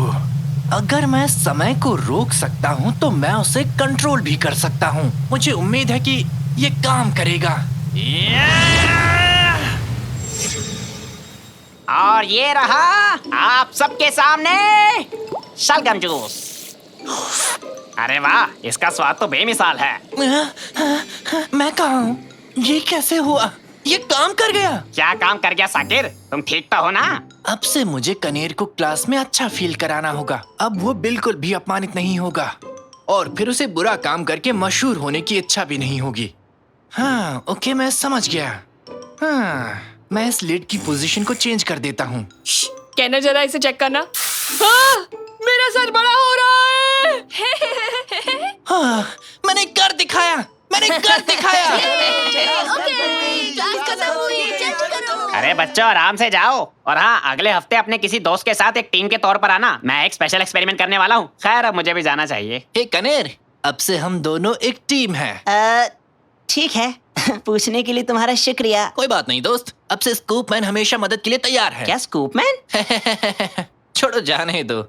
अगर मैं समय को रोक सकता हूँ तो मैं उसे कंट्रोल भी कर सकता हूँ। मुझे उम्मीद है कि ये काम करेगा। और ये रहा आप सबके सामने शलगम जूस। अरे वाह, इसका स्वाद तो बेमिसाल है। मैं कहाँ हूँ? ये कैसे हुआ? ये काम कर गया। क्या काम कर गया साकिर? तुम ठीक तो हो ना? अब से मुझे कनेर को क्लास में अच्छा फील कराना होगा। अब वो बिल्कुल भी अपमानित नहीं होगा और फिर उसे बुरा काम करके मशहूर होने की इच्छा भी नहीं होगी। हाँ, ओके, मैं समझ गया। हाँ, मैं इस लिड की पोजीशन को चेंज कर देता हूँ। कैनर, जरा इसे चेक करना। मेरा सर बड़ा हो रहा है। हाँ, मैंने कर दिखाया। अरे बच्चों, आराम से जाओ। और हाँ, अगले हफ्ते अपने किसी दोस्त के साथ एक टीम के तौर पर आना। मैं एक स्पेशल एक्सपेरिमेंट करने वाला हूँ। खैर, अब मुझे भी जाना चाहिए। हे कनेर, अब से हम दोनों एक टीम हैं। ठीक है। पूछने के लिए तुम्हारा शुक्रिया। कोई बात नहीं दोस्त, अब से स्कूप मैन हमेशा मदद के लिए तैयार है। क्या स्कूप मैन? छोड़ो, जाने दो।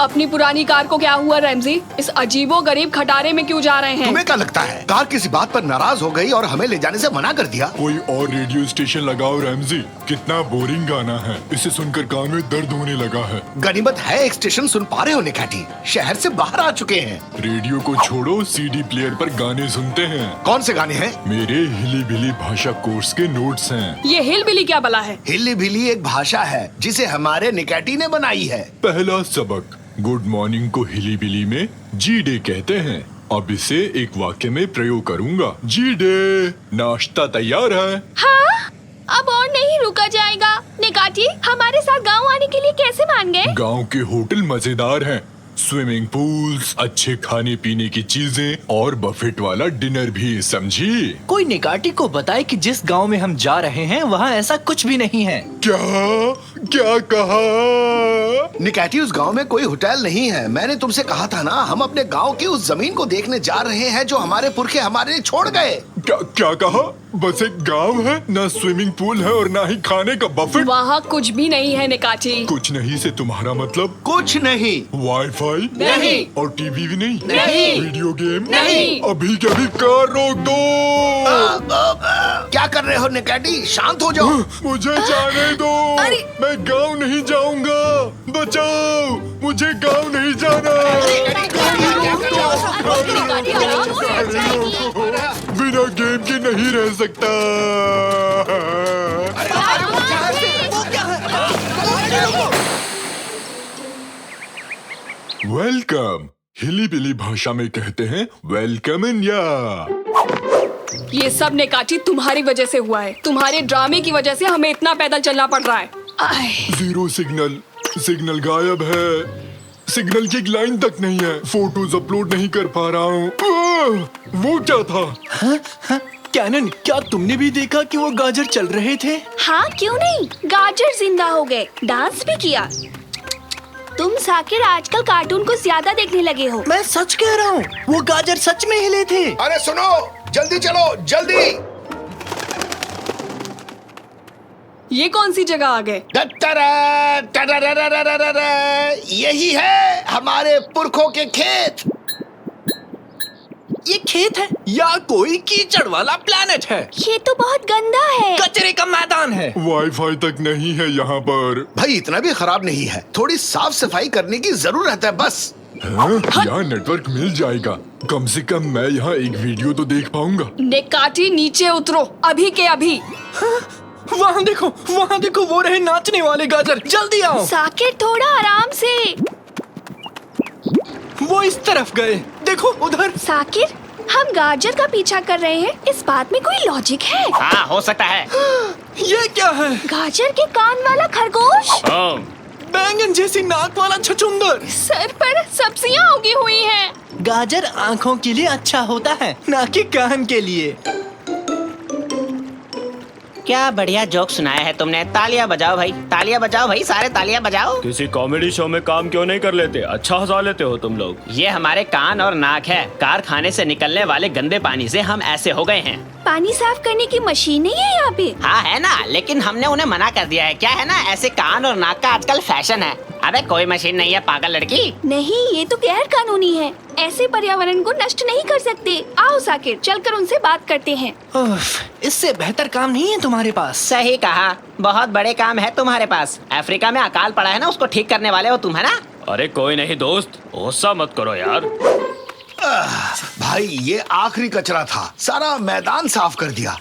अपनी पुरानी कार को क्या हुआ रैमजी? इस अजीबो गरीब खटारे में क्यों जा रहे हैं? तुम्हें क्या लगता है कार किसी बात पर नाराज हो गई और हमें ले जाने से मना कर दिया? कोई और रेडियो स्टेशन लगाओ रैमजी। कितना बोरिंग गाना है, इसे सुनकर कान में दर्द होने लगा है। गनीमत है एक स्टेशन सुन पा रहे हो निकाटी। शहर से बाहर आ चुके हैं। रेडियो को छोड़ो, सीडी प्लेयर पर गाने सुनते हैं। कौन से गाने हैं? मेरे हिली बिली भाषा कोर्स के नोट्स हैं। ये हिल बिली क्या बला है? हिली बिली एक भाषा है जिसे हमारे निकाटी ने बनाई है। पहला सबक, गुड मॉर्निंग को हिली बिली में जी डे कहते हैं। अब इसे एक वाक्य में प्रयोग करूंगा। जी डे, नाश्ता तैयार है? हाँ, अब और नहीं रुका जाएगा। निकाटी, हमारे साथ गांव आने के लिए कैसे मान गए? गांव के होटल मजेदार हैं। स्विमिंग पूल्स, अच्छे खाने पीने की चीजें और बफेट वाला डिनर भी, समझी? कोई निकाटी को बताए कि जिस गांव में हम जा रहे हैं वहाँ ऐसा कुछ भी नहीं है। क्या क्या कहा? निकैटी, उस गांव में कोई होटल नहीं है। मैंने तुमसे कहा था ना, हम अपने गांव की उस जमीन को देखने जा रहे हैं जो हमारे पुरखे हमारे लिए छोड़ गए। क्या क्या कहा? बस एक गांव है, ना स्विमिंग पूल है और ना ही खाने का बफेट। वहाँ कुछ भी नहीं है निकाची। कुछ नहीं से तुम्हारा मतलब? कुछ नहीं। वाईफाई नहीं। और टीवी भी नहीं? नहीं। वीडियो गेम नहीं। अभी के अभी कार रोक दो। क्या कर रहे हो निकैटी? शांत हो जाओ। मुझे जाने दो। मैं गांव नहीं जाऊंगा। बचाओ, मुझे गांव नहीं जाना। बिना गेम के नहीं रह सकता। वेलकम, हिली बिली भाषा में कहते हैं वेलकम इंडिया। ये सब निकाची तुम्हारी वजह से हुआ है। तुम्हारे ड्रामे की वजह से हमें इतना पैदल चलना पड़ रहा है। जीरो सिग्नल, सिग्नल गायब है। सिग्नल की एक लाइन तक नहीं है। फोटोज अपलोड नहीं कर पा रहा हूँ। वो क्या था? कैनन, क्या तुमने भी देखा कि वो गाजर चल रहे थे? हाँ क्यों नहीं, गाजर जिंदा हो गए, डांस भी किया। तुम साकिर आजकल कार्टून को ज्यादा देखने लगे हो। मैं सच कह रहा हूँ, वो गाजर सच में हिले थे। अरे सुनो, जल्दी चलो, जल्दी। ये कौन सी जगह आ गए? यही है हमारे पुरखों के खेत। ये खेत है या कोई कीचड़ वाला प्लेनेट है? ये तो बहुत गंदा है। कचरे का मैदान है। वाईफाई तक नहीं है यहाँ पर। भाई इतना भी खराब नहीं है, थोड़ी साफ सफाई करने की जरूरत है बस। यहाँ नेटवर्क मिल जाएगा। कम से कम मैं यहाँ एक वीडियो तो देख पाऊंगा। निकाची नीचे उतरो, अभी के अभी। वहाँ देखो, वो रहे नाचने वाले गाजर। जल्दी आओ। साकिर थोड़ा आराम से। वो इस तरफ गए, देखो उधर। साकिर, हम गाजर का पीछा कर रहे हैं, इस बात में कोई लॉजिक है? हाँ हो सकता है। ये क्या है? गाजर के कान वाला खरगोश, बैंगन जैसी नाक वाला छछूंदर, सर पर सब्जियां उगी हुई हैं। गाजर आँखों के लिए अच्छा होता है, ना कि कान के लिए। क्या बढ़िया जोक सुनाया है तुमने। तालियां बजाओ भाई, तालियां बजाओ भाई, सारे तालियां बजाओ। किसी कॉमेडी शो में काम क्यों नहीं कर लेते? अच्छा हंसा लेते हो तुम लोग। ये हमारे कान और नाक है। कारखाने से निकलने वाले गंदे पानी से हम ऐसे हो गए हैं। पानी साफ करने की मशीन नहीं है यहाँ पे? हाँ है ना, लेकिन हमने उन्हें मना कर दिया है। क्या है ना, ऐसे कान और नाक का आजकल फैशन है। अबे कोई मशीन नहीं है पागल लड़की। नहीं, ये तो गैर कानूनी है। ऐसे पर्यावरण को नष्ट नहीं कर सकते। आओ साकिर, चलकर उनसे बात करते हैं। इससे बेहतर काम नहीं है तुम्हारे पास? सही कहा, बहुत बड़े काम है तुम्हारे पास। अफ्रीका में अकाल पड़ा है ना, उसको ठीक करने वाले हो तुम, है ना? अरे कोई नहीं दोस्त, गुस्सा मत करो यार। भाई ये आखिरी कचरा था, सारा मैदान साफ कर दिया।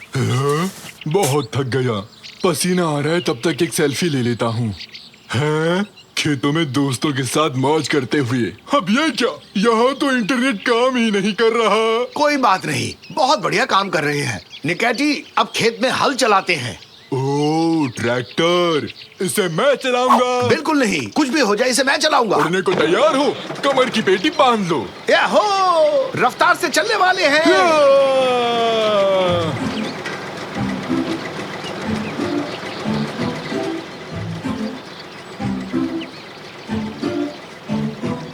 बहुत थक गया, पसीना आ रहा है। तब तक एक सेल्फी ले लेता हूँ। खेतों में दोस्तों के साथ मौज करते हुए। अब ये क्या, यहाँ तो इंटरनेट काम ही नहीं कर रहा। कोई बात नहीं, बहुत बढ़िया काम कर रहे हैं। निकैटी, अब खेत में हल चलाते हैं। ओह, ट्रैक्टर, इसे मैं चलाऊंगा। बिल्कुल नहीं, कुछ भी हो जाए इसे मैं चलाऊंगा। उड़ने को तैयार हो? कमर की पेटी बांध लो। याहो, रफ्तार से चलने वाले हैं।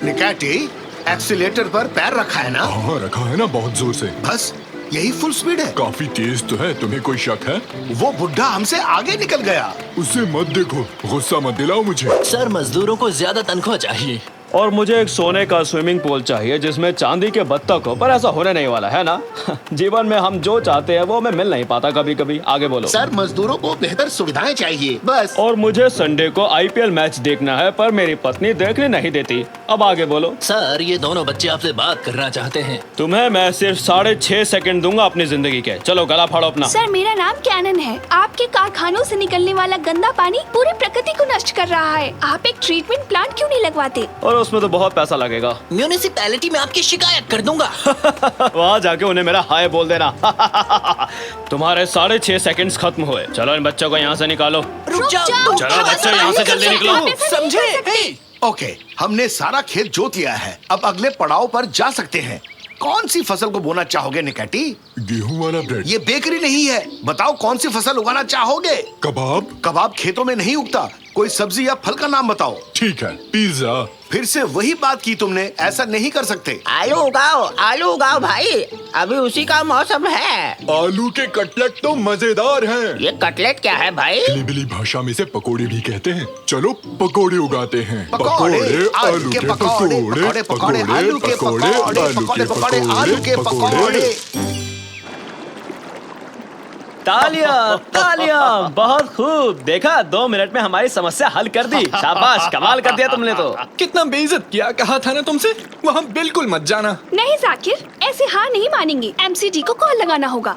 निकैटी, एक्सीलेटर पर पैर रखा है ना? हाँ रखा है ना, बहुत जोर से। बस यही फुल स्पीड है। काफी तेज तो है। तुम्हें कोई शक है? वो बुढ़ा हमसे आगे निकल गया। उसे मत देखो, गुस्सा मत दिलाओ मुझे। सर, मजदूरों को ज्यादा तनख्वाह चाहिए। और मुझे एक सोने का स्विमिंग पूल चाहिए जिसमें चांदी के बत्तख हो, पर ऐसा होने नहीं वाला है ना। जीवन में हम जो चाहते हैं वो हमें मिल नहीं पाता कभी कभी। आगे बोलो। सर, मजदूरों को बेहतर सुविधाएं चाहिए, बस। और मुझे संडे को IPL मैच देखना है, पर मेरी पत्नी देखने नहीं देती। अब आगे बोलो। सर, ये दोनों बच्चे आपसे बात करना चाहते हैं। तुम्हें मैं सिर्फ 6.5 सेकंड दूंगा अपनी जिंदगी के। चलो गला फाड़ो अपना। सर, मेरा नाम कैनन है। आपके कारखानों से निकलने वाला गंदा पानी पूरी प्रकृति को नष्ट कर रहा है। आप एक ट्रीटमेंट प्लांट क्यों नहीं लगवाते? और उसमें तो बहुत पैसा लगेगा। म्यूनिसिपैलिटी में आपकी शिकायत कर दूंगा। वहाँ जाके उन्हें मेरा हाय बोल देना। तुम्हारे 6.5 सेकंड्स खत्म हुए। चलो इन बच्चों को यहाँ से निकालो। रुक जाओ। चलो बच्चों, यहाँ से जल्दी निकलो। समझे? ओके, हमने सारा खेत जोत लिया है। अब अगले पड़ाव पर जा सकते हैं। कौन सी फसल को बोना चाहोगे निकैटी? गेहूं वाला ब्रेड। ये बेकरी नहीं है। बताओ कौन सी फसल उगाना चाहोगे? कबाब। कबाब खेतों में नहीं उगता। कोई सब्जी या फल का नाम बताओ। ठीक है, पिज्जा। फिर से वही बात की तुमने, ऐसा नहीं कर सकते। आलू उगाओ भाई, अभी उसी का मौसम है। आलू के कटलेट तो मजेदार हैं। ये कटलेट क्या है भाई? हिलीबिली भाषा में से पकोड़े भी कहते हैं। चलो पकोड़े उगाते हैं। पकोड़े, आलू के पकोड़े, पकोड़े, आलू के पकोड़े, पकोड़े, आलू के पकोड़े। तालियां तालियां, बहुत खूब। देखा, 2 मिनट में हमारी समस्या हल कर दी। शाबाश, कमाल कर दिया तुमने तो। कितना बेइज्जत किया। कहा था ना तुमसे, वहाँ बिल्कुल मत जाना। नहीं जाकिर, ऐसे हार नहीं मानेंगे। एमसीडी को कॉल लगाना होगा।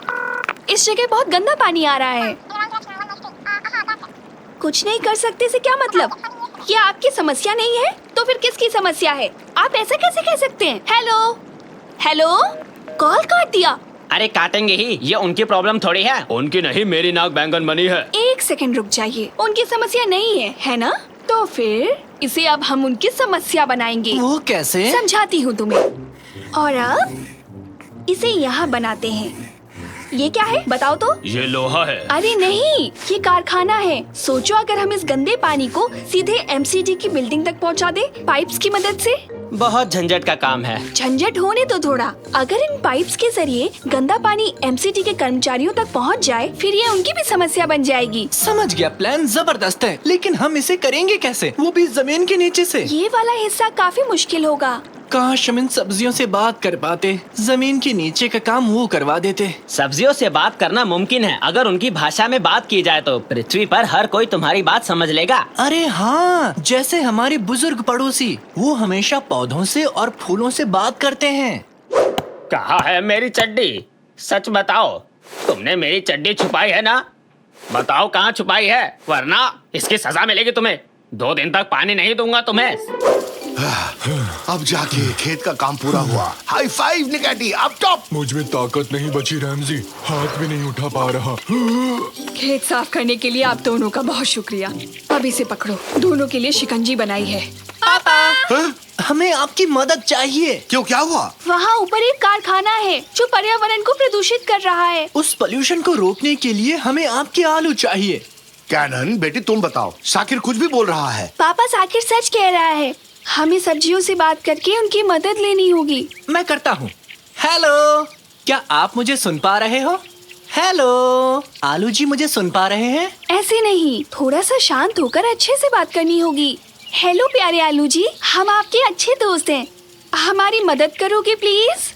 इस जगह बहुत गंदा पानी आ रहा है। कुछ नहीं कर सकते से क्या मतलब? ये आपकी समस्या नहीं है तो फिर किसकी समस्या है? आप ऐसा कैसे कह सकते हैं? हेलो हेलो, कॉल काट दिया। अरे काटेंगे ही, ये उनकी प्रॉब्लम थोड़ी है। उनकी नहीं, मेरी नाक बैंगन बनी है। 1 सेकंड रुक जाइए। उनकी समस्या नहीं है ना? तो फिर इसे अब हम उनकी समस्या बनाएंगे। वो कैसे? समझाती हूँ तुम्हें। और अब इसे यहाँ बनाते हैं। ये क्या है बताओ तो? ये लोहा है। अरे नहीं, ये कारखाना है। सोचो अगर हम इस गंदे पानी को सीधे एमसीडी की बिल्डिंग तक पहुँचा दे पाइप्स की मदद से। बहुत झंझट का काम है। झंझट होने तो थोड़ा। अगर इन पाइप्स के जरिए गंदा पानी एमसीडी के कर्मचारियों तक पहुंच जाए, फिर ये उनकी भी समस्या बन जाएगी। समझ गया, प्लान जबरदस्त है, लेकिन हम इसे करेंगे कैसे? वो भी जमीन के नीचे से। ये वाला हिस्सा काफी मुश्किल होगा। काश हम इन सब्जियों से बात कर पाते। जमीन के नीचे का काम वो करवा देते। सब्जियों से बात करना मुमकिन है। अगर उनकी भाषा में बात की जाए तो पृथ्वी पर हर कोई तुम्हारी बात समझ लेगा। अरे हाँ, जैसे हमारे बुजुर्ग पड़ोसी, वो हमेशा पौधों से और फूलों से बात करते हैं। कहाँ है मेरी चड्डी? सच बताओ, तुमने मेरी चड्डी छुपाई है ना? बताओ कहाँ छुपाई है, वरना इसकी सजा मिलेगी तुम्हें। 2 दिन तक पानी नहीं दूंगा तुम्हें। अब जाके खेत का काम पूरा हुआ। हाई फाइव निकैटी, अब टॉप। मुझ में ताकत नहीं बची रैमजी, हाथ भी नहीं उठा पा रहा। खेत साफ करने के लिए आप दोनों का बहुत शुक्रिया। अब इसे पकड़ो, दोनों के लिए शिकंजी बनाई है। पापा, हमें आपकी मदद चाहिए। क्यों, क्या हुआ? वहाँ ऊपर एक कारखाना है जो पर्यावरण को प्रदूषित कर रहा है। उस पोल्यूशन को रोकने के लिए हमें आपके आलू चाहिए। कैनन बेटी तुम बताओ, शाकिर कुछ भी बोल रहा है। पापा, शाकिर सच कह रहा है। हमें सब्जियों से बात करके उनकी मदद लेनी होगी। मैं करता हूँ। हेलो, क्या आप मुझे सुन पा रहे हो? हेलो, आलू जी मुझे सुन पा रहे हैं? ऐसे नहीं, थोड़ा सा शांत होकर अच्छे से बात करनी होगी। हेलो प्यारे आलू जी, हम आपके अच्छे दोस्त हैं। हमारी मदद करोगे प्लीज?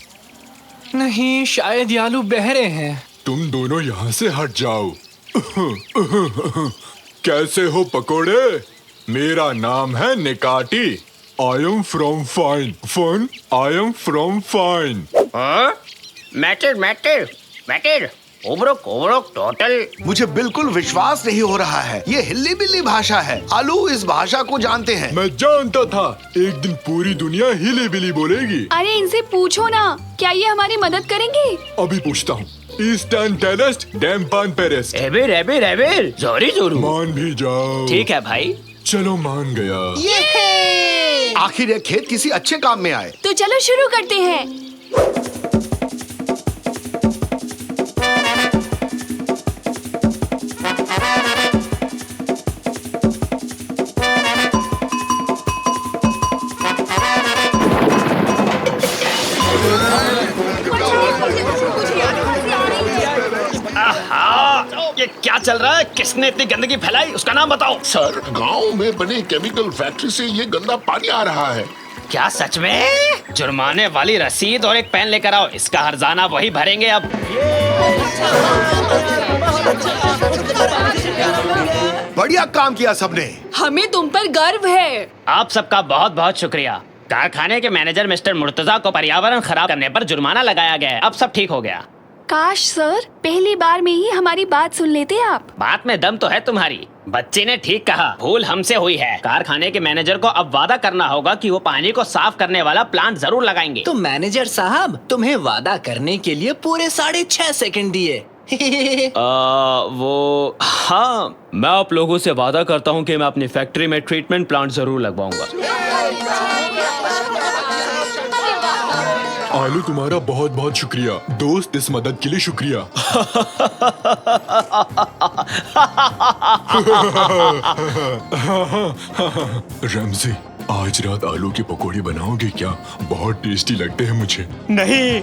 नहीं, शायद ये आलू बहरे हैं। तुम दोनों यहाँ से हट जाओ। कैसे हो पकोड़े? मेरा नाम है निकाटी। I am from fine. Fun? I am from fine. Matter उबरुक टोटल। मुझे बिल्कुल विश्वास नहीं हो रहा है। ये हिल्ली बिल्ली भाषा है। आलू इस भाषा को जानते हैं। मैं जानता था एक दिन पूरी दुनिया हिली बिली बोलेगी। अरे इनसे पूछो ना, क्या ये हमारी मदद करेंगे? अभी पूछता हूँ। ईस्टर्न टेलेस्ट डैम्पान पेरेस्ट। एबिर जोरी जोरू। मान भी जाओ। ठीक है भाई। चलो मान गया। आखिर ये खेत किसी अच्छे काम में आए। तो चलो शुरू करते हैं। ये क्या चल रहा है? किसने इतनी गंदगी फैलाई, उसका नाम बताओ। सर, गांव में बने केमिकल फैक्ट्री से ये गंदा पानी आ रहा है। क्या सच में? जुर्माने वाली रसीद और एक पेन लेकर आओ, इसका हर्जाना वही भरेंगे अब। बढ़िया काम किया सबने। हमें तुम पर गर्व है। आप सबका बहुत बहुत शुक्रिया। कारखाने के मैनेजर मिस्टर मुर्तजा को पर्यावरण खराब करने पर जुर्माना लगाया गया है। अब सब ठीक हो गया। काश सर, पहली बार में ही हमारी बात सुन लेते आप। बात में दम तो है तुम्हारी। बच्चे ने ठीक कहा, भूल हमसे हुई है। कारखाने के मैनेजर को अब वादा करना होगा कि वो पानी को साफ करने वाला प्लांट जरूर लगाएंगे। तो मैनेजर साहब, तुम्हें वादा करने के लिए पूरे 6.5 सेकंड दिए। वो हाँ, मैं आप लोगों से वादा करता हूँ कि मैं अपनी फैक्ट्री में ट्रीटमेंट प्लांट जरूर लगवाऊंगा। आलू तुम्हारा बहुत बहुत शुक्रिया दोस्त, इस मदद के लिए शुक्रिया। रमजी, आज रात आलू की पकौड़ी बनाओगे क्या? बहुत टेस्टी लगते हैं मुझे। नहीं,